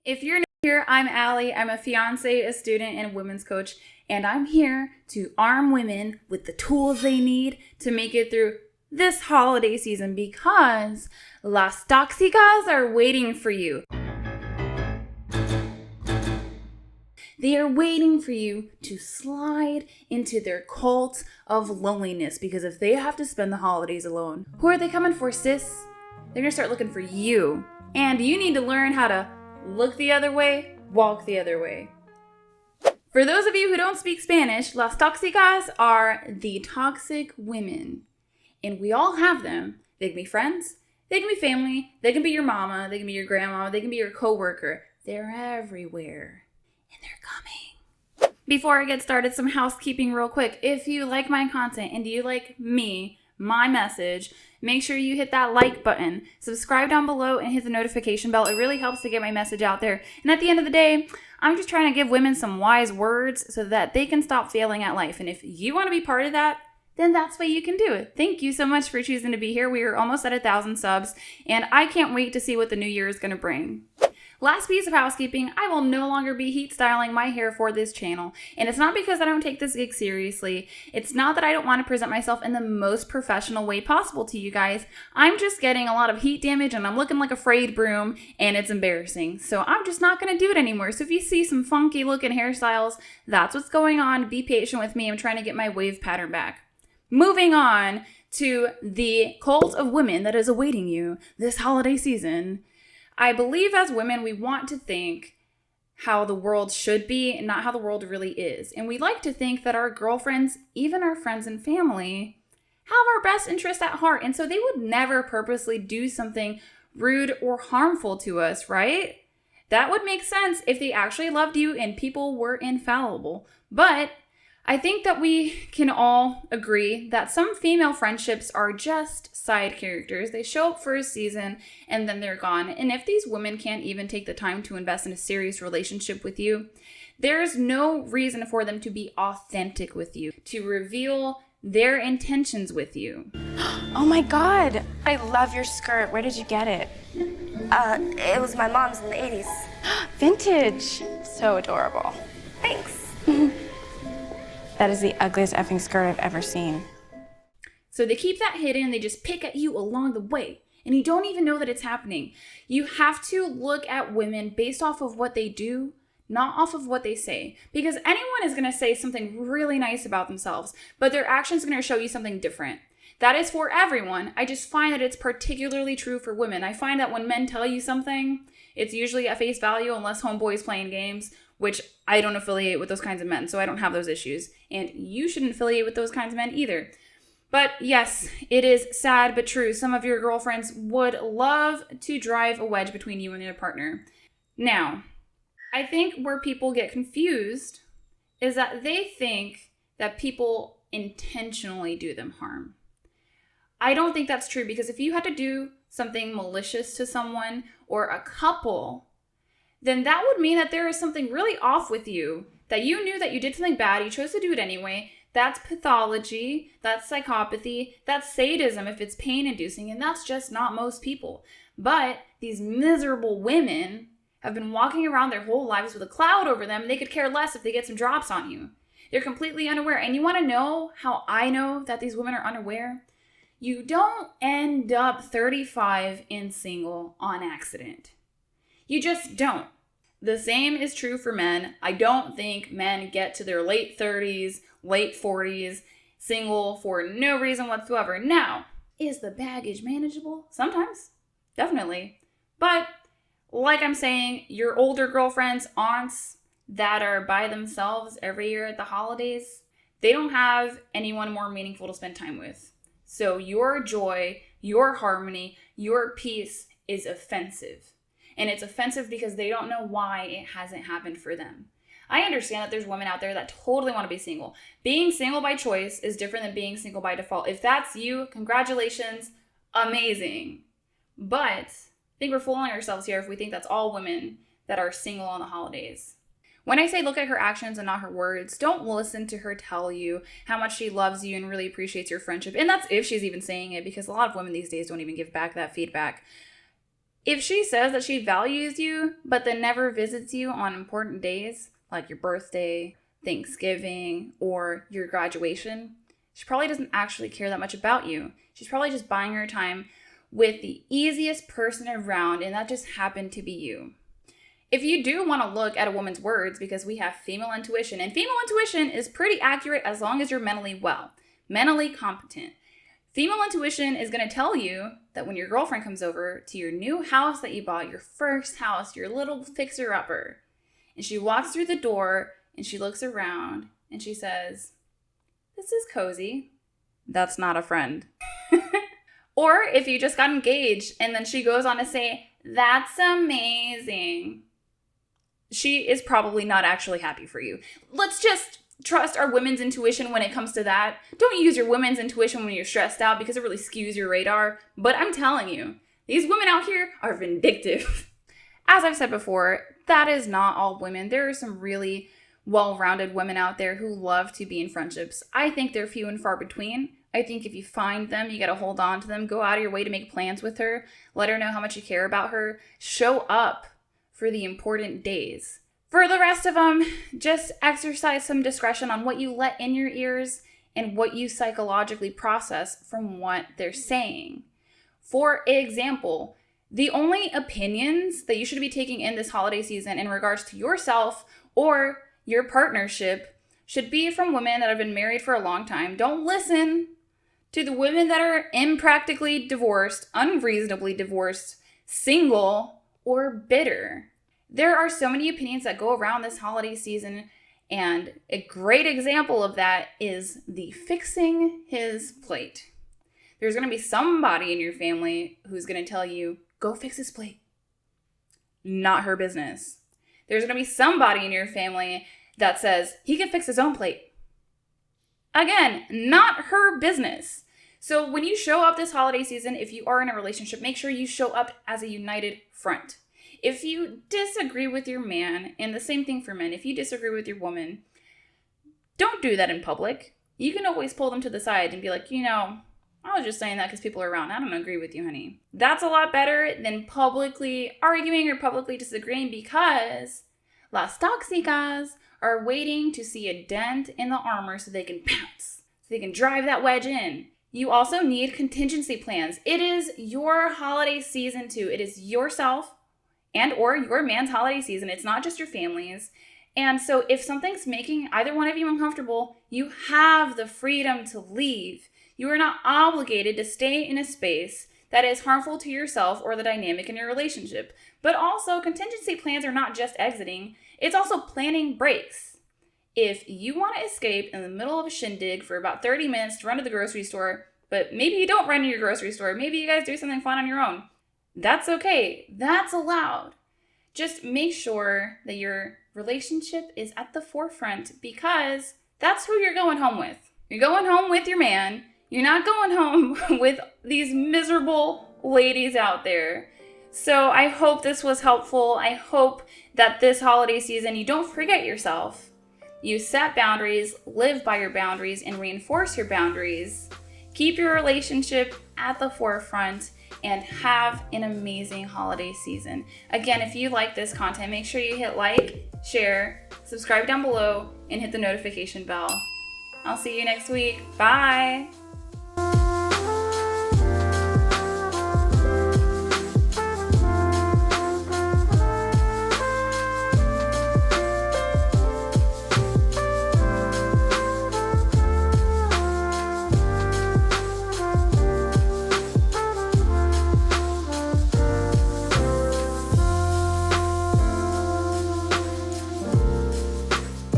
If you're new here, I'm Allie. I'm a fiance, a student, and a women's coach, and I'm here to arm women with the tools they need to make it through this holiday season because Las Toxicas are waiting for you. They are waiting for you to slide into their cult of loneliness, because if they have to spend the holidays alone, who are they coming for, sis? They're going to start looking for you. And you need to learn how to look the other way, walk the other way. For those of you who don't speak Spanish, Las Toxicas are the toxic women. And we all have them. They can be friends, they can be family, they can be your mama, they can be your grandma, they can be your coworker. They're everywhere. And they're coming. Before I get started, some housekeeping real quick. If you like my content and you like me, my message, make sure you hit that like button, subscribe down below, and hit the notification bell. It really helps to get my message out there. And at the end of the day, I'm just trying to give women some wise words so that they can stop failing at life. And if you want to be part of that, then that's what you can do it. Thank you so much for choosing to be here. We are almost at 1,000 subs, and I can't wait to see what the new year is going to bring. Last piece of housekeeping, I will no longer be heat styling my hair for this channel. And it's not because I don't take this gig seriously. It's not that I don't want to present myself in the most professional way possible to you guys. I'm just getting a lot of heat damage and I'm looking like a frayed broom and it's embarrassing. So I'm just not going to do it anymore. So if you see some funky looking hairstyles, that's what's going on. Be patient with me. I'm trying to get my wave pattern back. Moving on to the cult of women that is awaiting you this holiday season. I believe as women, we want to think how the world should be and not how the world really is. And we like to think that our girlfriends, even our friends and family, have our best interest at heart. And so they would never purposely do something rude or harmful to us, right? That would make sense if they actually loved you and people were infallible. But I think that we can all agree that some female friendships are just side characters. They show up for a season and then they're gone. And if these women can't even take the time to invest in a serious relationship with you, there's no reason for them to be authentic with you, to reveal their intentions with you. Oh my God, I love your skirt. Where did you get it? It was my mom's in the 80s. Vintage. So adorable. Thanks. That is the ugliest effing skirt I've ever seen. So they keep that hidden, they just pick at you along the way, and you don't even know that it's happening. You have to look at women based off of what they do, not off of what they say. Because anyone is going to say something really nice about themselves, but their actions are going to show you something different. That is for everyone. I just find that it's particularly true for women. I find that when men tell you something, it's usually at face value unless homeboy's playing games, which I don't affiliate with those kinds of men, so I don't have those issues. And you shouldn't affiliate with those kinds of men either. But yes, it is sad but true. Some of your girlfriends would love to drive a wedge between you and your partner. Now, I think where people get confused is that they think that people intentionally do them harm. I don't think that's true, because if you had to do something malicious to someone or a couple, then that would mean that there is something really off with you, that you knew that you did something bad, you chose to do it anyway. That's pathology, that's psychopathy, that's sadism if it's pain-inducing, and that's just not most people. But these miserable women have been walking around their whole lives with a cloud over them, and they could care less if they get some drops on you. They're completely unaware. And you want to know how I know that these women are unaware? You don't end up 35 and single on accident. You just don't. The same is true for men. I don't think men get to their late 30s, late 40s, single for no reason whatsoever. Now, is the baggage manageable? Sometimes. Definitely. But, like I'm saying, your older girlfriends, aunts that are by themselves every year at the holidays, they don't have anyone more meaningful to spend time with. So your joy, your harmony, your peace is offensive. And it's offensive because they don't know why it hasn't happened for them. I understand that there's women out there that totally want to be single. Being single by choice is different than being single by default. If that's you, congratulations, amazing. But I think we're fooling ourselves here if we think that's all women that are single on the holidays. When I say look at her actions and not her words, don't listen to her tell you how much she loves you and really appreciates your friendship. And that's if she's even saying it, because a lot of women these days don't even give back that feedback. If she says that she values you, but then never visits you on important days, like your birthday, Thanksgiving, or your graduation, she probably doesn't actually care that much about you. She's probably just buying her time with the easiest person around, and that just happened to be you. If you do want to look at a woman's words, because we have female intuition, and female intuition is pretty accurate as long as you're mentally well, mentally competent. Female intuition is going to tell you that when your girlfriend comes over to your new house that you bought, your first house, your little fixer-upper, and she walks through the door and she looks around and she says, "This is cozy," that's not a friend. Or if you just got engaged and then she goes on to say, "That's amazing," she is probably not actually happy for you. Let's just trust our women's intuition when it comes to that. Don't use your women's intuition when you're stressed out because it really skews your radar. But I'm telling you, these women out here are vindictive. As I've said before, that is not all women. There are some really well-rounded women out there who love to be in friendships. I think they're few and far between. I think if you find them, you got to hold on to them. Go out of your way to make plans with her. Let her know how much you care about her. Show up for the important days. For the rest of them, just exercise some discretion on what you let in your ears and what you psychologically process from what they're saying. For example, the only opinions that you should be taking in this holiday season in regards to yourself or your partnership should be from women that have been married for a long time. Don't listen to the women that are impractically divorced, unreasonably divorced, single, or bitter. There are so many opinions that go around this holiday season, and a great example of that is the fixing his plate. There's going to be somebody in your family who's going to tell you, "Go fix his plate." Not her business. There's going to be somebody in your family that says he can fix his own plate. Again, not her business. So when you show up this holiday season, if you are in a relationship, make sure you show up as a united front. If you disagree with your man, and the same thing for men, if you disagree with your woman, don't do that in public. You can always pull them to the side and be like, I was just saying that because people are around. I don't agree with you, honey. That's a lot better than publicly arguing or publicly disagreeing, because Las Toxicas are waiting to see a dent in the armor so they can pounce, so they can drive that wedge in. You also need contingency plans. It is your holiday season too. It is yourself and or your man's holiday season. It's not just your family's. And so if something's making either one of you uncomfortable, you have the freedom to leave. You are not obligated to stay in a space that is harmful to yourself or the dynamic in your relationship. But also, contingency plans are not just exiting. It's also planning breaks. If you want to escape in the middle of a shindig for about 30 minutes to run to the grocery store, but maybe you don't run to your grocery store, maybe you guys do something fun on your own, that's okay. That's allowed. Just make sure that your relationship is at the forefront, because that's who you're going home with. You're going home with your man. You're not going home with these miserable ladies out there. So I hope this was helpful. I hope that this holiday season you don't forget yourself. You set boundaries, live by your boundaries, and reinforce your boundaries. Keep your relationship at the forefront and have an amazing holiday season. Again, if you like this content, make sure you hit like, share, subscribe down below, and hit the notification bell. I'll see you next week. Bye.